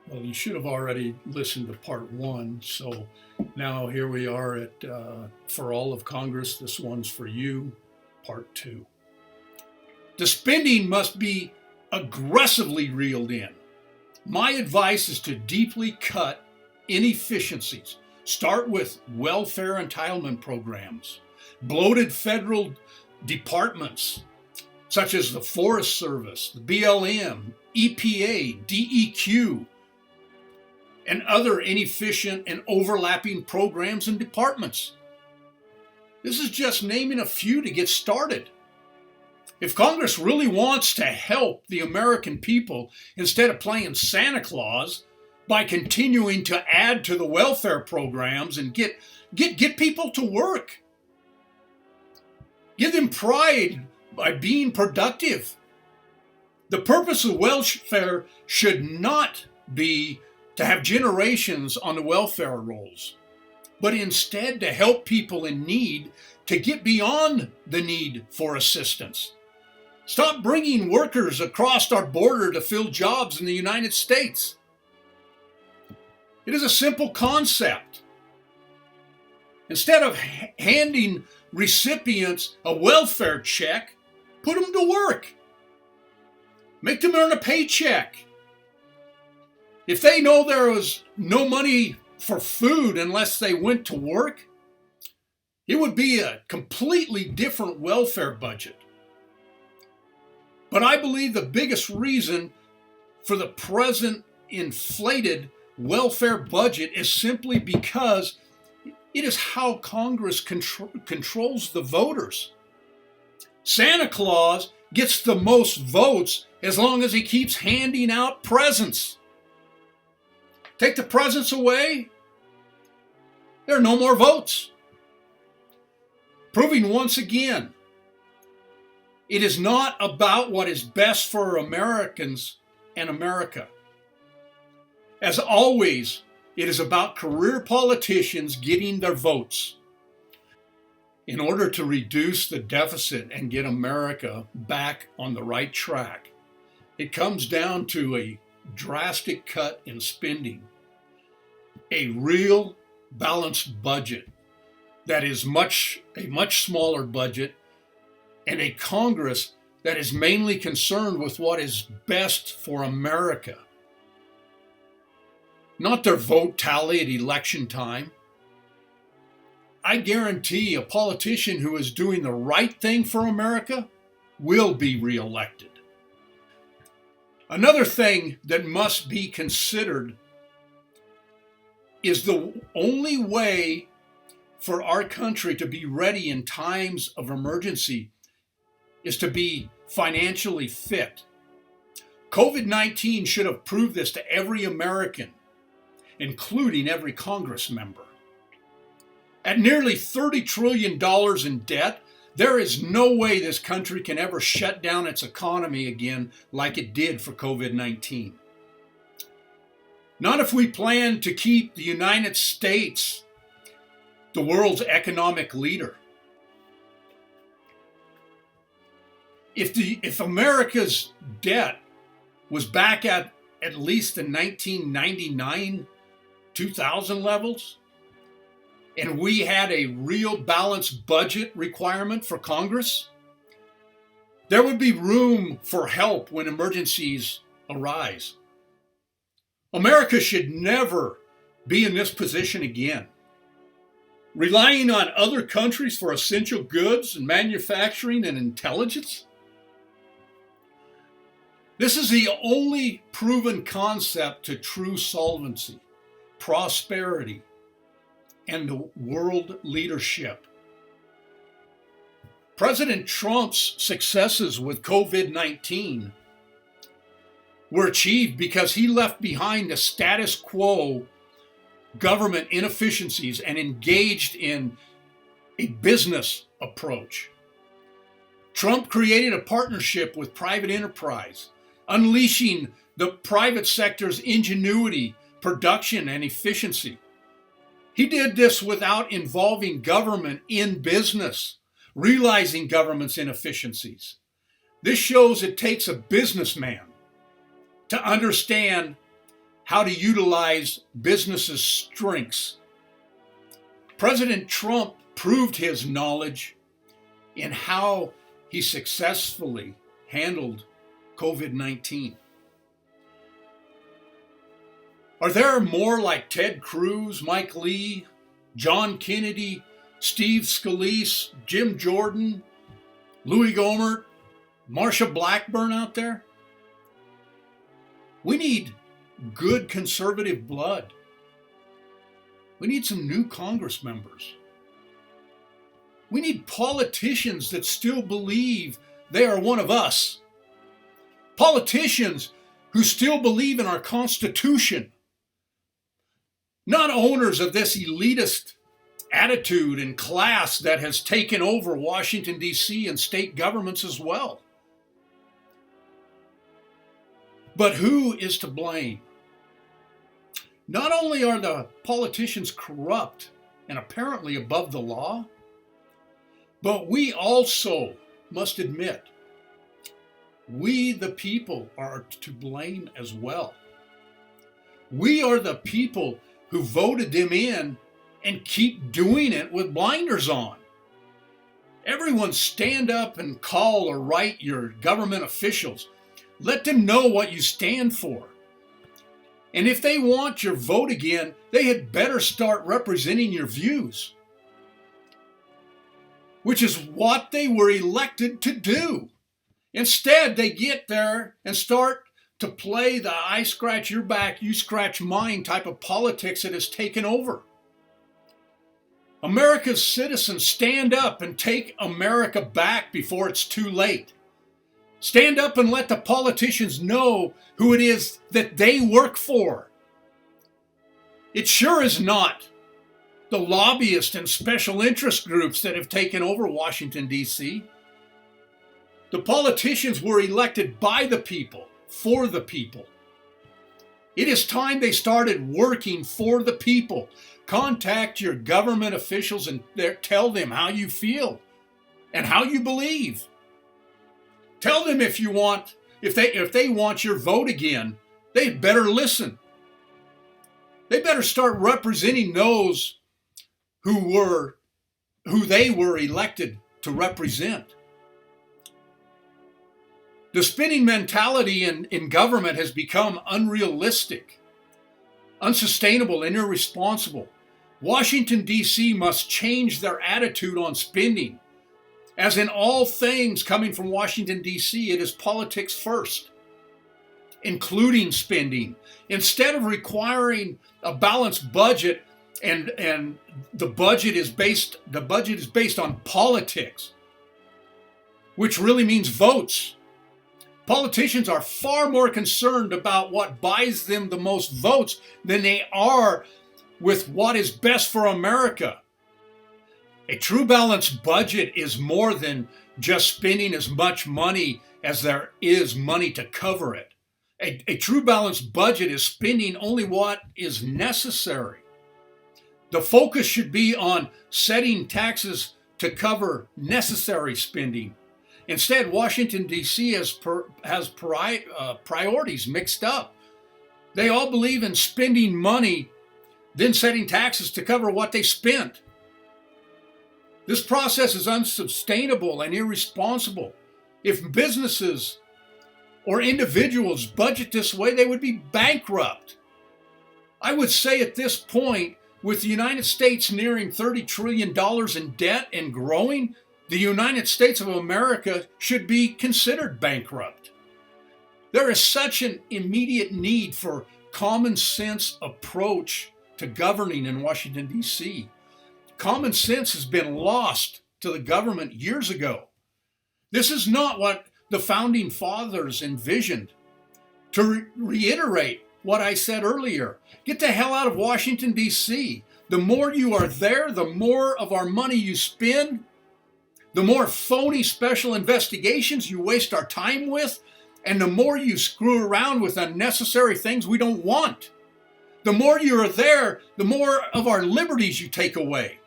Well, you should have already listened to part one. So now here we are at For All of Congress. This one's for you, part two. The spending must be aggressively reeled in. My advice is to deeply cut inefficiencies. Start with welfare entitlement programs, bloated federal departments such as the Forest Service, the BLM, EPA, DEQ, and other inefficient and overlapping programs and departments. This is just naming a few to get started. If Congress really wants to help the American people instead of playing Santa Claus by continuing to add to the welfare programs and get people to work, give them pride by being productive. The purpose of welfare should not be to have generations on the welfare rolls, but instead to help people in need to get beyond the need for assistance. Stop bringing workers across our border to fill jobs in the United States. It is a simple concept. Instead of handing recipients a welfare check, put them to work. Make them earn a paycheck. If they know there was no money for food unless they went to work, it would be a completely different welfare budget. But I believe the biggest reason for the present inflated welfare budget is simply because it is how Congress controls the voters. Santa Claus gets the most votes as long as he keeps handing out presents. Take the presents away, there are no more votes. Proving once again, it is not about what is best for Americans and America. As always, it is about career politicians getting their votes. In order to reduce the deficit and get America back on the right track, it comes down to a drastic cut in spending, a real balanced budget that is a much smaller budget, and a Congress that is mainly concerned with what is best for America, not their vote tally at election time. I guarantee a politician who is doing the right thing for America will be reelected. Another thing that must be considered is the only way for our country to be ready in times of emergency is to be financially fit. COVID-19 should have proved this to every American, including every Congress member. At nearly $30 trillion in debt, there is no way this country can ever shut down its economy again like it did for COVID-19. Not if we plan to keep the United States the world's economic leader. If America's debt was back at least the 1999, 2000 levels, and we had a real balanced budget requirement for Congress, there would be room for help when emergencies arise. America should never be in this position again. Relying on other countries for essential goods and manufacturing and intelligence? This is the only proven concept to true solvency, prosperity, and the world leadership. President Trump's successes with COVID-19 were achieved because he left behind the status quo government inefficiencies and engaged in a business approach. Trump created a partnership with private enterprise, unleashing the private sector's ingenuity, production, and efficiency. He did this without involving government in business, realizing government's inefficiencies. This shows it takes a businessman to understand how to utilize businesses' strengths. President Trump proved his knowledge in how he successfully handled COVID-19. Are there more like Ted Cruz, Mike Lee, John Kennedy, Steve Scalise, Jim Jordan, Louis Gohmert, Marsha Blackburn out there? We need good conservative blood. We need some new Congress members. We need politicians that still believe they are one of us. Politicians who still believe in our Constitution. Not owners of this elitist attitude and class that has taken over Washington, D.C. and state governments as well. But who is to blame? Not only are the politicians corrupt and apparently above the law, but we also must admit, we the people are to blame as well. We are the people who voted them in and keep doing it with blinders on. Everyone stand up and call or write your government officials. Let them know what you stand for. And if they want your vote again, they had better start representing your views, which is what they were elected to do. Instead, they get there and start to play the I scratch your back, you scratch mine type of politics that has taken over. America's citizens, stand up and take America back before it's too late. Stand up and let the politicians know who it is that they work for. It sure is not the lobbyists and special interest groups that have taken over Washington, D.C. The politicians were elected by the people, for the people. It is time they started working for the people. Contact your government officials and tell them how you feel and how you believe. Tell them if they want your vote again, they better listen. They better start representing those who they were elected to represent. The spinning mentality in government has become unrealistic, unsustainable, and irresponsible. Washington, D.C. must change their attitude on spending. As in all things coming from Washington, D.C., it is politics first, including spending. Instead of requiring a balanced budget, and the budget is based on politics, which really means votes. Politicians are far more concerned about what buys them the most votes than they are with what is best for America. A true balanced budget is more than just spending as much money as there is money to cover it. A true balanced budget is spending only what is necessary. The focus should be on setting taxes to cover necessary spending. Instead, Washington, D.C. has priorities mixed up. They all believe in spending money, then setting taxes to cover what they spent. This process is unsustainable and irresponsible. If businesses or individuals budget this way, they would be bankrupt. I would say at this point, with the United States nearing $30 trillion in debt and growing, the United States of America should be considered bankrupt. There is such an immediate need for common sense approach to governing in Washington, D.C. Common sense has been lost to the government years ago. This is not what the founding fathers envisioned. To reiterate what I said earlier, get the hell out of Washington, D.C. The more you are there, the more of our money you spend, the more phony special investigations you waste our time with, and the more you screw around with unnecessary things we don't want. The more you are there, the more of our liberties you take away.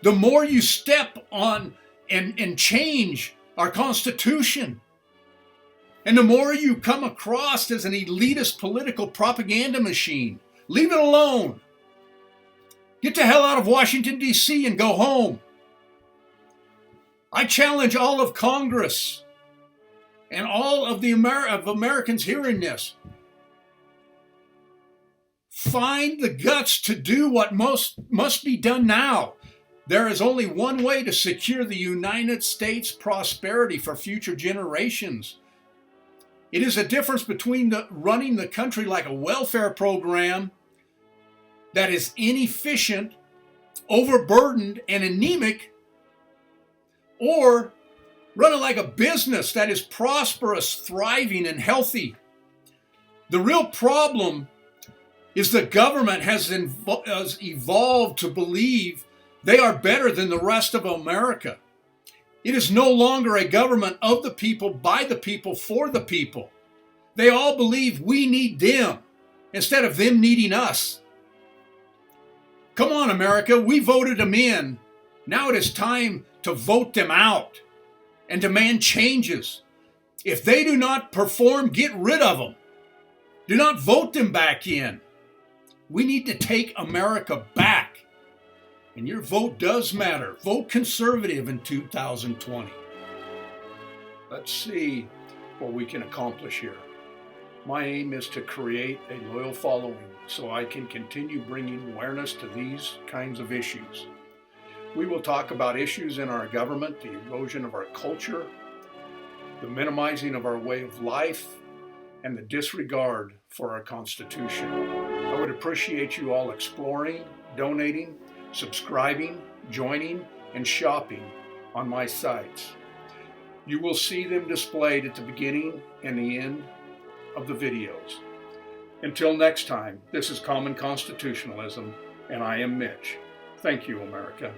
The more you step on and change our Constitution. And the more you come across as an elitist political propaganda machine, leave it alone. Get the hell out of Washington, D.C. and go home. I challenge all of Congress and all of the Americans hearing this. Find the guts to do what must be done now. There is only one way to secure the United States' prosperity for future generations. It is a difference between running the country like a welfare program that is inefficient, overburdened, and anemic, or running like a business that is prosperous, thriving, and healthy. The real problem is the government has evolved to believe they are better than the rest of America. It is no longer a government of the people, by the people, for the people. They all believe we need them instead of them needing us. Come on, America, we voted them in. Now it is time to vote them out and demand changes. If they do not perform, get rid of them. Do not vote them back in. We need to take America back. And your vote does matter. Vote conservative in 2020. Let's see what we can accomplish here. My aim is to create a loyal following so I can continue bringing awareness to these kinds of issues. We will talk about issues in our government, the erosion of our culture, the minimizing of our way of life, and the disregard for our Constitution. I would appreciate you all exploring, donating, subscribing, joining, and shopping on my sites. You will see them displayed at the beginning and the end of the videos. Until next time, this is Common Constitutionalism, and I am Mitch. Thank you, America.